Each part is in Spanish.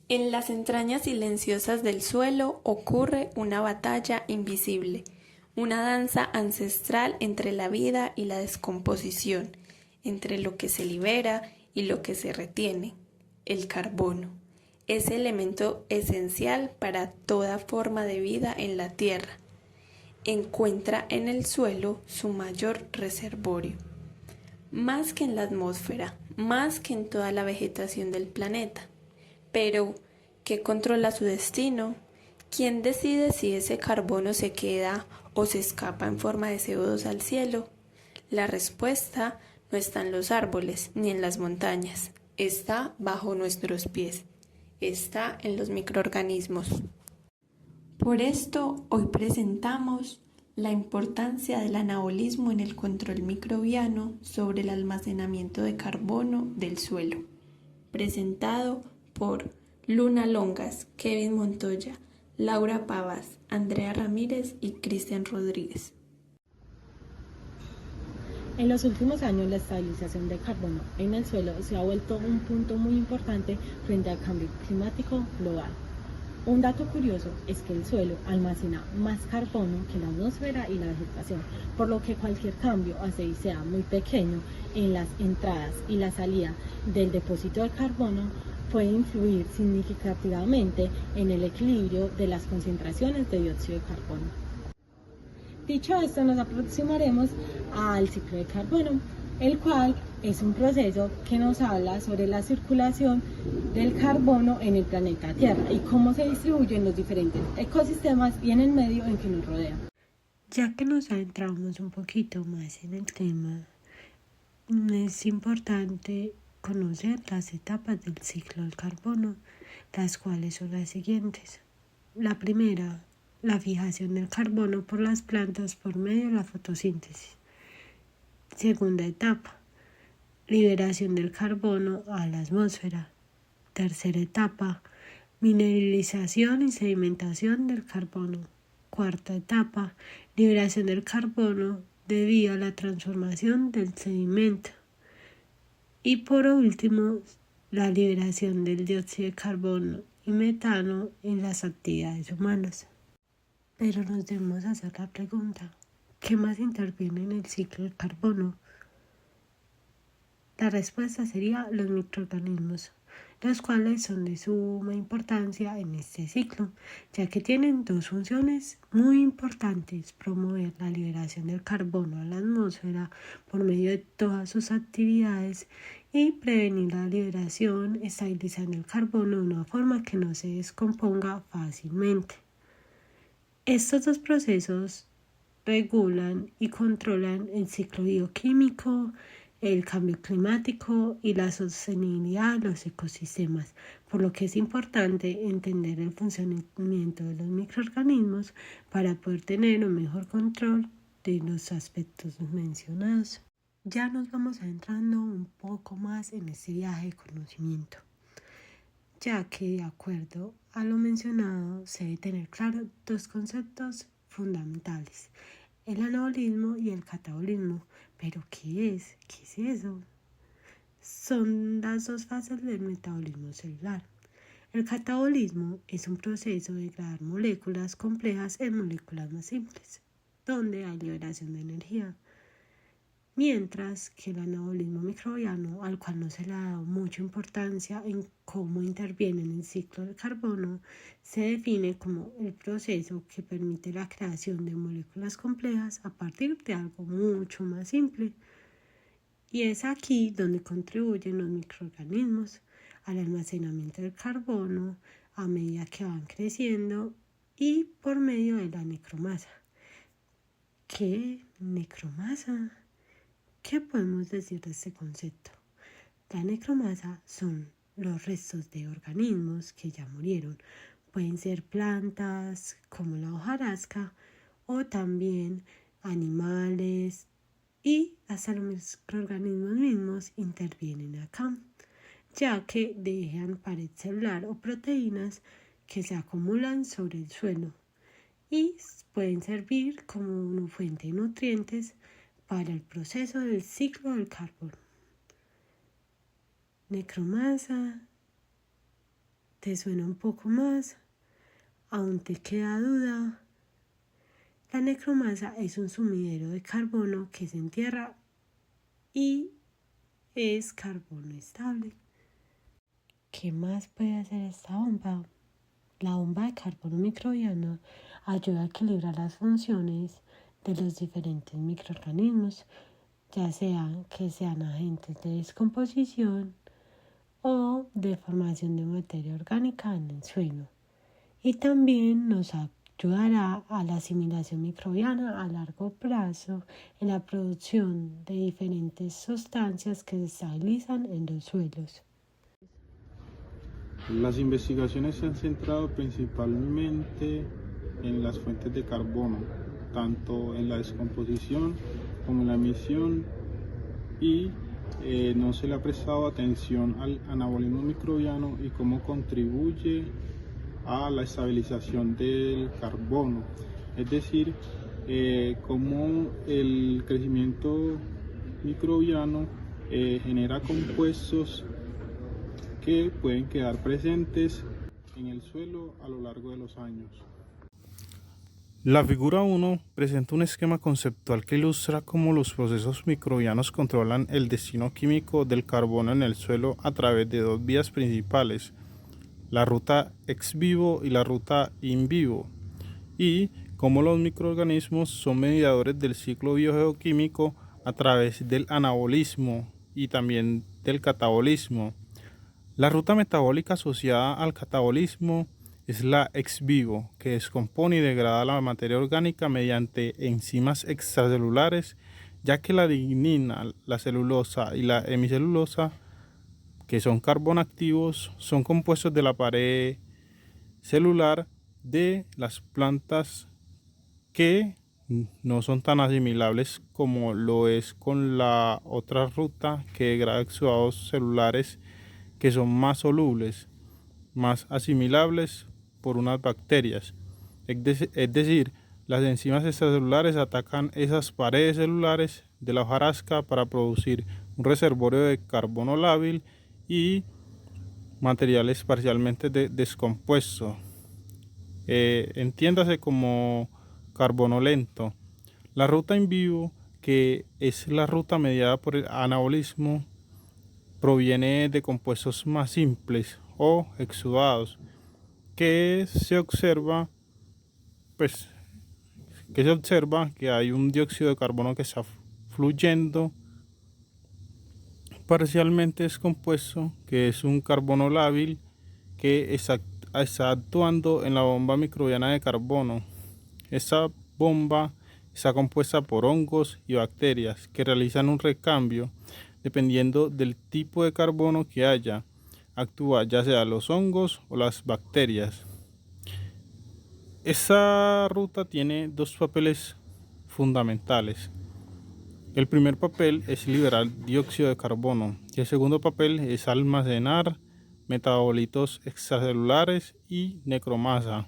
En las entrañas silenciosas del suelo ocurre una batalla invisible, una danza ancestral entre la vida y la descomposición, entre lo que se libera y lo que se retiene. El carbono, ese elemento esencial para toda forma de vida en la Tierra, encuentra en el suelo su mayor reservorio. Más que en la atmósfera, más que en toda la vegetación del planeta. Pero, ¿qué controla su destino? ¿Quién decide si ese carbono se queda o se escapa en forma de CO2 al cielo? La respuesta no está en los árboles ni en las montañas, está bajo nuestros pies, está en los microorganismos. Por esto, hoy presentamos la importancia del anabolismo en el control microbiano sobre el almacenamiento de carbono del suelo, presentado por Luna Longas, Kevin Montoya, Laura Pavas, Andrea Ramírez y Cristian Rodríguez. En los últimos años, la estabilización del carbono en el suelo se ha vuelto un punto muy importante frente al cambio climático global. Un dato curioso es que el suelo almacena más carbono que la atmósfera y la vegetación, por lo que cualquier cambio, así sea muy pequeño, en las entradas y la salida del depósito de carbono puede influir significativamente en el equilibrio de las concentraciones de dióxido de carbono. Dicho esto, nos aproximaremos al ciclo de carbono, el cual es un proceso que nos habla sobre la circulación del carbono en el planeta Tierra y cómo se distribuye en los diferentes ecosistemas y en el medio en que nos rodea. Ya que nos adentramos un poquito más en el tema, es importante conocer las etapas del ciclo del carbono, las cuales son las siguientes. La primera, la fijación del carbono por las plantas por medio de la fotosíntesis. Segunda etapa, liberación del carbono a la atmósfera. Tercera etapa, mineralización y sedimentación del carbono. Cuarta etapa, liberación del carbono debido a la transformación del sedimento. Y por último, la liberación del dióxido de carbono y metano en las actividades humanas. Pero nos debemos hacer la pregunta, ¿qué más interviene en el ciclo del carbono? La respuesta sería los microorganismos, los cuales son de suma importancia en este ciclo, ya que tienen dos funciones muy importantes: promover la liberación del carbono a la atmósfera por medio de todas sus actividades y prevenir la liberación estabilizando el carbono de una forma que no se descomponga fácilmente. Estos dos procesos regulan y controlan el ciclo bioquímico, el cambio climático y la sostenibilidad de los ecosistemas, por lo que es importante entender el funcionamiento de los microorganismos para poder tener un mejor control de los aspectos mencionados. Ya nos vamos adentrando un poco más en este viaje de conocimiento, ya que de acuerdo a lo mencionado se debe tener claro dos conceptos fundamentales: el anabolismo y el catabolismo. ¿Pero qué es? ¿Qué es eso? Son las dos fases del metabolismo celular. El catabolismo es un proceso de degradar moléculas complejas en moléculas más simples, donde hay liberación de energía. Mientras que el anabolismo microbiano, al cual no se le ha dado mucha importancia en cómo interviene en el ciclo del carbono, se define como el proceso que permite la creación de moléculas complejas a partir de algo mucho más simple. Y es aquí donde contribuyen los microorganismos al almacenamiento del carbono a medida que van creciendo y por medio de la necromasa. ¿Qué? ¿Necromasa? ¿Qué podemos decir de este concepto? La necromasa son los restos de organismos que ya murieron. Pueden ser plantas como la hojarasca o también animales, y hasta los microorganismos mismos intervienen acá, ya que dejan pared celular o proteínas que se acumulan sobre el suelo y pueden servir como una fuente de nutrientes para el proceso del ciclo del carbono. Necromasa, ¿Te suena un poco más? ¿Aún te queda duda? La necromasa es un sumidero de carbono que se entierra y es carbono estable. ¿Qué más puede hacer esta bomba? La bomba de carbono microbiana ayuda a equilibrar las funciones de los diferentes microorganismos, ya sean que sean agentes de descomposición o de formación de materia orgánica en el suelo. Y también nos ayudará a la asimilación microbiana a largo plazo en la producción de diferentes sustancias que se estabilizan en los suelos. Las investigaciones se han centrado principalmente en las fuentes de carbono, tanto en la descomposición como en la emisión, y no se le ha prestado atención al anabolismo microbiano y cómo contribuye a la estabilización del carbono, es decir, cómo el crecimiento microbiano genera compuestos que pueden quedar presentes en el suelo a lo largo de los años. La figura 1 presenta un esquema conceptual que ilustra cómo los procesos microbianos controlan el destino químico del carbono en el suelo a través de dos vías principales, la ruta ex vivo y la ruta in vivo, y cómo los microorganismos son mediadores del ciclo biogeoquímico a través del anabolismo y también del catabolismo. La ruta metabólica asociada al catabolismo es la ex vivo, que descompone y degrada la materia orgánica mediante enzimas extracelulares, ya que la lignina, la celulosa y la hemicelulosa, que son carbonoactivos, son compuestos de la pared celular de las plantas que no son tan asimilables como lo es con la otra ruta que degrada exudados celulares que son más solubles, más asimilables por unas bacterias. Es decir, las enzimas extracelulares atacan esas paredes celulares de la hojarasca para producir un reservorio de carbono lábil y materiales parcialmente descompuestos. Entiéndase como carbono lento. La ruta in vivo, que es la ruta mediada por el anabolismo, proviene de compuestos más simples o exudados que se observa que hay un dióxido de carbono que está fluyendo parcialmente descompuesto, que es un carbono lábil que está actuando en la bomba microbiana de carbono. Esta bomba está compuesta por hongos y bacterias que realizan un recambio dependiendo del tipo de carbono que haya. Actúa ya sea los hongos o las bacterias. Esta ruta tiene dos papeles fundamentales. El primer papel es liberar dióxido de carbono y el segundo papel es almacenar metabolitos extracelulares y necromasa,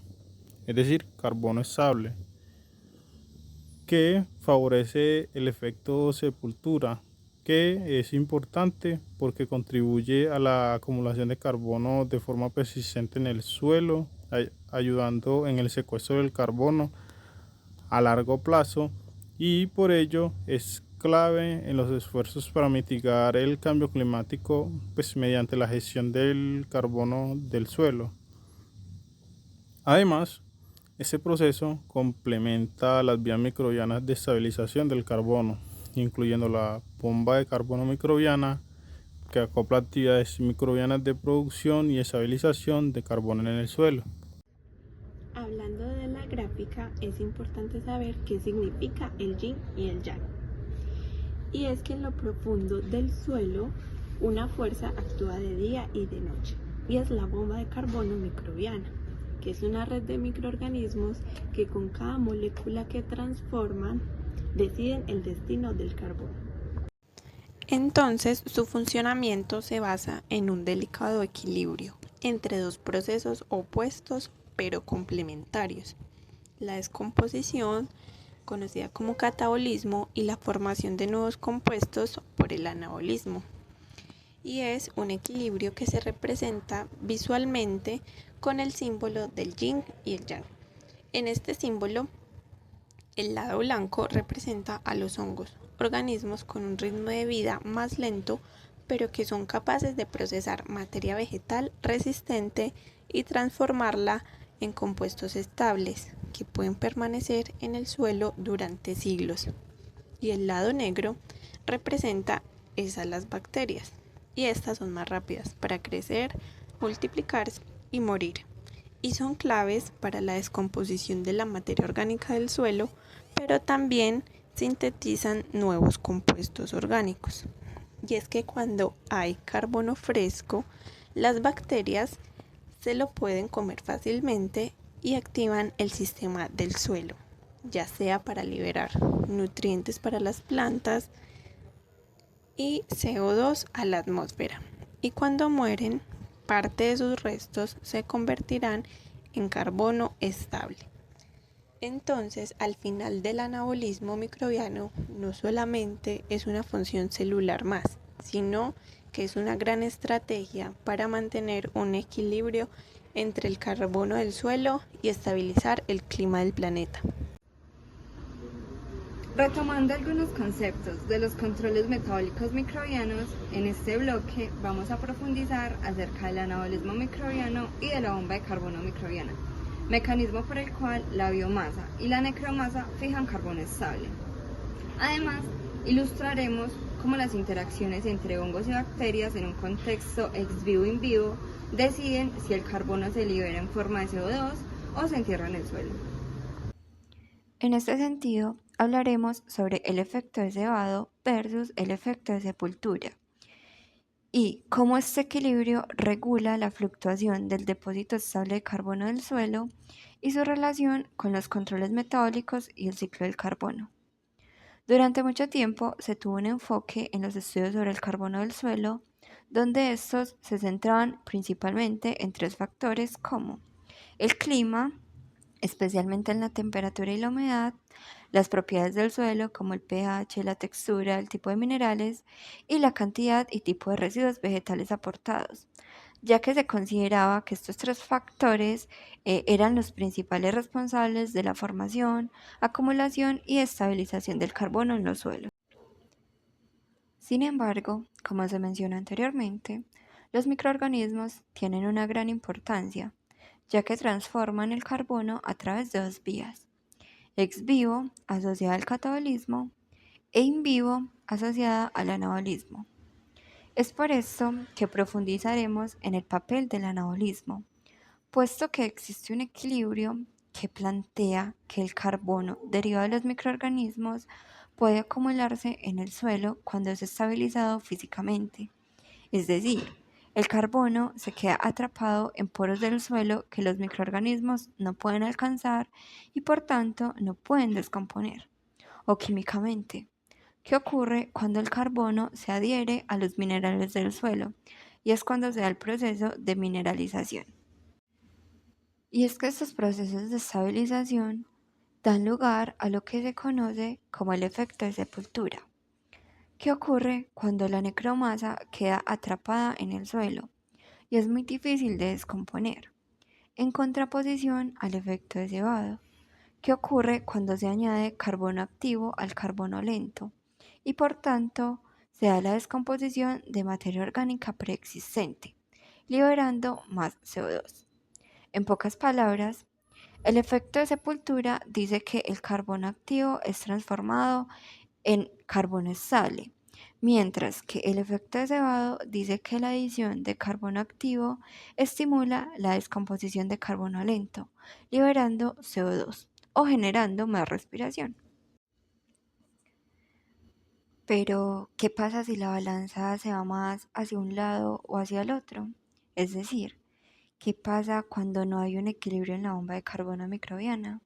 es decir, carbono estable, que favorece el efecto sepultura, que es importante porque contribuye a la acumulación de carbono de forma persistente en el suelo, ayudando en el secuestro del carbono a largo plazo, y por ello es clave en los esfuerzos para mitigar el cambio climático, mediante la gestión del carbono del suelo. Además, este proceso complementa las vías microbianas de estabilización del carbono, incluyendo la bomba de carbono microbiana, que acopla actividades microbianas de producción y estabilización de carbono en el suelo. Hablando de la gráfica, es importante saber qué significa el yin y el yang. Y es que en lo profundo del suelo, una fuerza actúa de día y de noche, y es la bomba de carbono microbiana, que es una red de microorganismos que con cada molécula que transforman, deciden el destino del carbono. Entonces, su funcionamiento se basa en un delicado equilibrio entre dos procesos opuestos pero complementarios: la descomposición, conocida como catabolismo, y la formación de nuevos compuestos por el anabolismo. y es un equilibrio que se representa visualmente con el símbolo del yin y el yang. En este símbolo, el lado blanco representa a los hongos, organismos con un ritmo de vida más lento, pero que son capaces de procesar materia vegetal resistente y transformarla en compuestos estables que pueden permanecer en el suelo durante siglos. Y el lado negro representa a las bacterias, y estas son más rápidas para crecer, multiplicarse y morir, y son claves para la descomposición de la materia orgánica del suelo, pero también sintetizan nuevos compuestos orgánicos. Y es que cuando hay carbono fresco, las bacterias se lo pueden comer fácilmente y activan el sistema del suelo, ya sea para liberar nutrientes para las plantas y CO2 a la atmósfera. Y cuando mueren, parte de sus restos se convertirán en carbono estable. Entonces, al final del anabolismo microbiano, no solamente es una función celular más, sino que es una gran estrategia para mantener un equilibrio entre el carbono del suelo y estabilizar el clima del planeta. Retomando algunos conceptos de los controles metabólicos microbianos, en este bloque vamos a profundizar acerca del anabolismo microbiano y de la bomba de carbono microbiana, mecanismo por el cual la biomasa y la necromasa fijan carbono estable. Además, ilustraremos cómo las interacciones entre hongos y bacterias en un contexto ex vivo in vivo deciden si el carbono se libera en forma de CO2 o se entierra en el suelo. En este sentido, hablaremos sobre el efecto de cebado versus el efecto de sepultura y cómo este equilibrio regula la fluctuación del depósito estable de carbono del suelo y su relación con los controles metabólicos y el ciclo del carbono. Durante mucho tiempo se tuvo un enfoque en los estudios sobre el carbono del suelo, donde estos se centraban principalmente en tres factores como el clima, especialmente en la temperatura y la humedad, las propiedades del suelo como el pH, la textura, el tipo de minerales y la cantidad y tipo de residuos vegetales aportados, ya que se consideraba que estos tres factores eran los principales responsables de la formación, acumulación y estabilización del carbono en los suelos. Sin embargo, como se mencionó anteriormente, los microorganismos tienen una gran importancia, ya que transforman el carbono a través de dos vías, ex vivo asociada al catabolismo e in vivo asociada al anabolismo. Es por esto que profundizaremos en el papel del anabolismo, puesto que existe un equilibrio que plantea que el carbono derivado de los microorganismos puede acumularse en el suelo cuando es estabilizado físicamente, es decir, el carbono se queda atrapado en poros del suelo que los microorganismos no pueden alcanzar y por tanto no pueden descomponer. O químicamente, ¿qué ocurre cuando el carbono se adhiere a los minerales del suelo? Y es cuando se da el proceso de mineralización. Y es que estos procesos de estabilización dan lugar a lo que se conoce como el efecto de sepultura. ¿Qué ocurre cuando la necromasa queda atrapada en el suelo y es muy difícil de descomponer? En contraposición al efecto de cebado, ¿qué ocurre cuando se añade carbono activo al carbono lento y por tanto se da la descomposición de materia orgánica preexistente, liberando más CO2? En pocas palabras, el efecto de sepultura dice que el carbono activo es transformado en carbono estable, mientras que el efecto de cebado dice que la adición de carbono activo estimula la descomposición de carbono lento, liberando CO2 o generando más respiración. Pero, ¿qué pasa si la balanza se va más hacia un lado o hacia el otro? Es decir, ¿qué pasa cuando no hay un equilibrio en la bomba de carbono microbiana?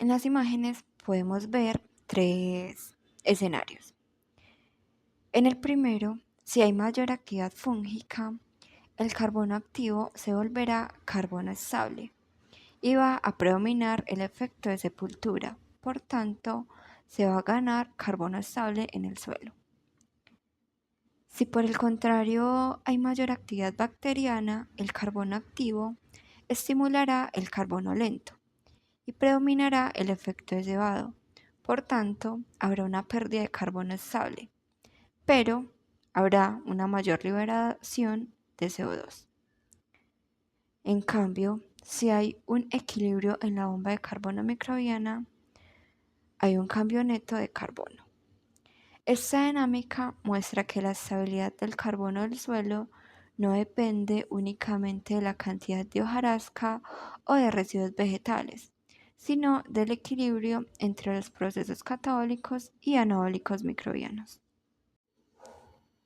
En las imágenes podemos ver tres escenarios. En el primero, si hay mayor actividad fúngica, el carbono activo se volverá carbono estable y va a predominar el efecto de sepultura, por tanto, se va a ganar carbono estable en el suelo. Si por el contrario hay mayor actividad bacteriana, el carbono activo estimulará el carbono lento y predominará el efecto de cebado. Por tanto, habrá una pérdida de carbono estable, pero habrá una mayor liberación de CO2. En cambio, si hay un equilibrio en la bomba de carbono microbiana, hay un cambio neto de carbono. Esta dinámica muestra que la estabilidad del carbono del suelo no depende únicamente de la cantidad de hojarasca o de residuos vegetales, sino del equilibrio entre los procesos catabólicos y anabólicos microbianos.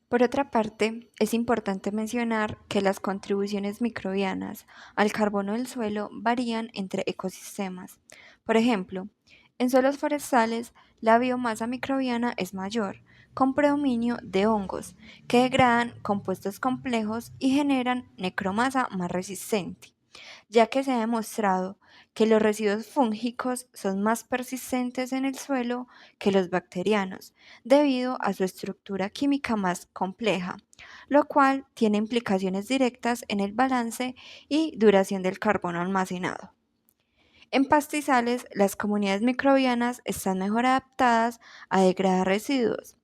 Por otra parte, es importante mencionar que las contribuciones microbianas al carbono del suelo varían entre ecosistemas. Por ejemplo, en suelos forestales, la biomasa microbiana es mayor, con predominio de hongos, que degradan compuestos complejos y generan necromasa más resistente, ya que se ha demostrado que los residuos fúngicos son más persistentes en el suelo que los bacterianos, debido a su estructura química más compleja, lo cual tiene implicaciones directas en el balance y duración del carbono almacenado. En pastizales, las comunidades microbianas están mejor adaptadas a degradar residuos,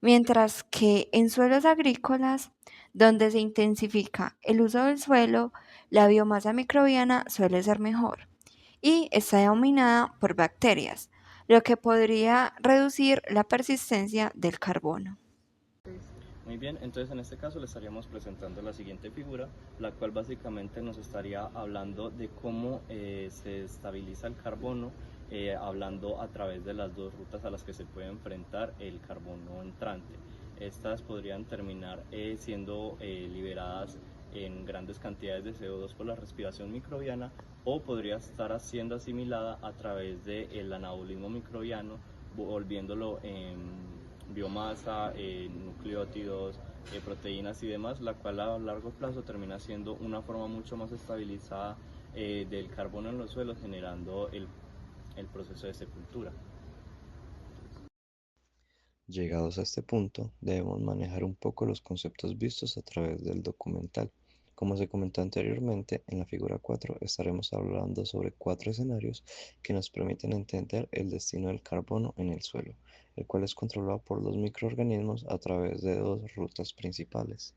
mientras que en suelos agrícolas, donde se intensifica el uso del suelo, la biomasa microbiana suele ser mejor y está dominada por bacterias, lo que podría reducir la persistencia del carbono. Muy bien, entonces en este caso le estaríamos presentando la siguiente figura, la cual básicamente nos estaría hablando de cómo se estabiliza el carbono, hablando a través de las dos rutas a las que se puede enfrentar el carbono entrante. Estas podrían terminar siendo liberadas en grandes cantidades de CO2 por la respiración microbiana, o podría estar siendo asimilada a través del anabolismo microbiano, volviéndolo biomasa, nucleótidos, proteínas y demás, la cual a largo plazo termina siendo una forma mucho más estabilizada del carbono en los suelos, generando el proceso de sepultura. Llegados a este punto, debemos manejar un poco los conceptos vistos a través del documental. Como se comentó anteriormente, en la figura 4 estaremos hablando sobre 4 escenarios que nos permiten entender el destino del carbono en el suelo, el cual es controlado por los microorganismos a través de dos rutas principales,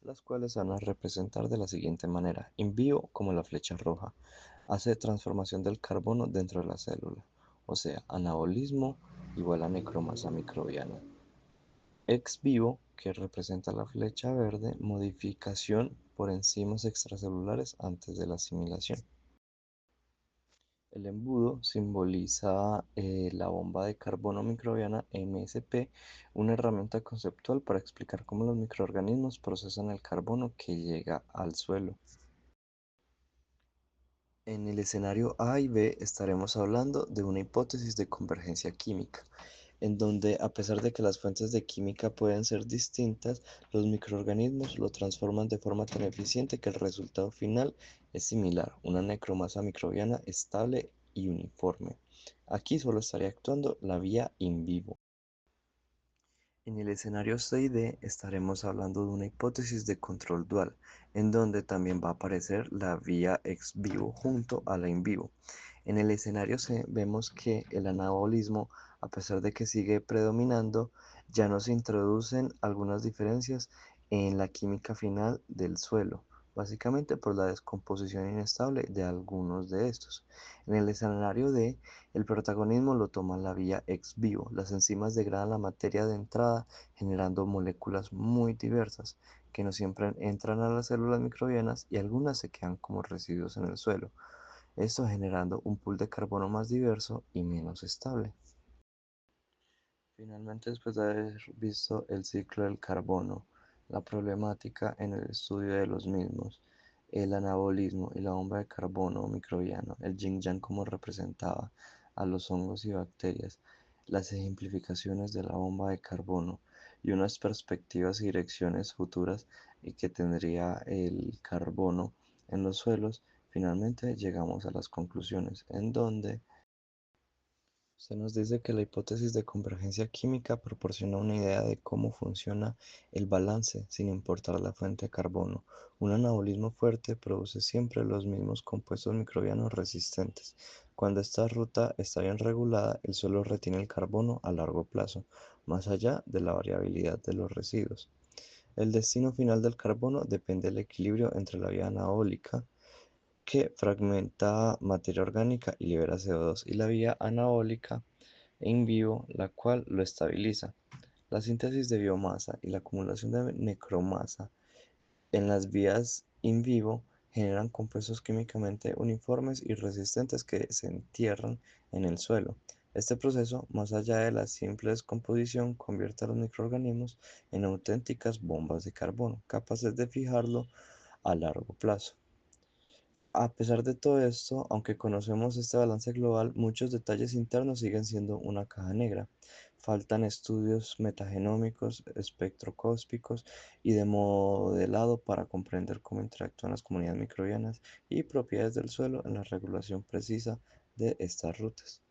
las cuales van a representar de la siguiente manera. In vivo, como la flecha roja, hace transformación del carbono dentro de la célula, o sea, anabolismo igual a necromasa microbiana. Ex vivo, que representa la flecha verde, modificación por enzimas extracelulares antes de la asimilación. El embudo simboliza la bomba de carbono microbiana MSP, una herramienta conceptual para explicar cómo los microorganismos procesan el carbono que llega al suelo. En el escenario A y B estaremos hablando de una hipótesis de convergencia química, en donde a pesar de que las fuentes de química pueden ser distintas, los microorganismos lo transforman de forma tan eficiente que el resultado final es similar, una necromasa microbiana estable y uniforme. Aquí solo estaría actuando la vía in vivo. En el escenario C y D estaremos hablando de una hipótesis de control dual, en donde también va a aparecer la vía ex vivo junto a la in vivo. En el escenario C vemos que el anabolismo, a pesar de que sigue predominando, ya nos introducen algunas diferencias en la química final del suelo, básicamente por la descomposición inestable de algunos de estos. En el escenario D, el protagonismo lo toma la vía ex vivo. Las enzimas degradan la materia de entrada, generando moléculas muy diversas que no siempre entran a las células microbianas y algunas se quedan como residuos en el suelo, esto generando un pool de carbono más diverso y menos estable. Finalmente, después de haber visto el ciclo del carbono, la problemática en el estudio de los mismos, el anabolismo y la bomba de carbono microbiano, el yin-yang como representaba a los hongos y bacterias, las ejemplificaciones de la bomba de carbono y unas perspectivas y direcciones futuras y que tendría el carbono en los suelos, finalmente llegamos a las conclusiones en donde Se nos dice que la hipótesis de convergencia química proporciona una idea de cómo funciona el balance sin importar la fuente de carbono. Un anabolismo fuerte produce siempre los mismos compuestos microbianos resistentes. Cuando esta ruta está bien regulada, el suelo retiene el carbono a largo plazo, más allá de la variabilidad de los residuos. El destino final del carbono depende del equilibrio entre la vía anabólica, que fragmenta materia orgánica y libera CO2, y la vía anabólica in vivo, la cual lo estabiliza. La síntesis de biomasa y la acumulación de necromasa en las vías in vivo generan compuestos químicamente uniformes y resistentes que se entierran en el suelo. Este proceso, más allá de la simple descomposición, convierte a los microorganismos en auténticas bombas de carbono, capaces de fijarlo a largo plazo. A pesar de todo esto, aunque conocemos este balance global, muchos detalles internos siguen siendo una caja negra. Faltan estudios metagenómicos, espectroscópicos y de modelado para comprender cómo interactúan las comunidades microbianas y propiedades del suelo en la regulación precisa de estas rutas.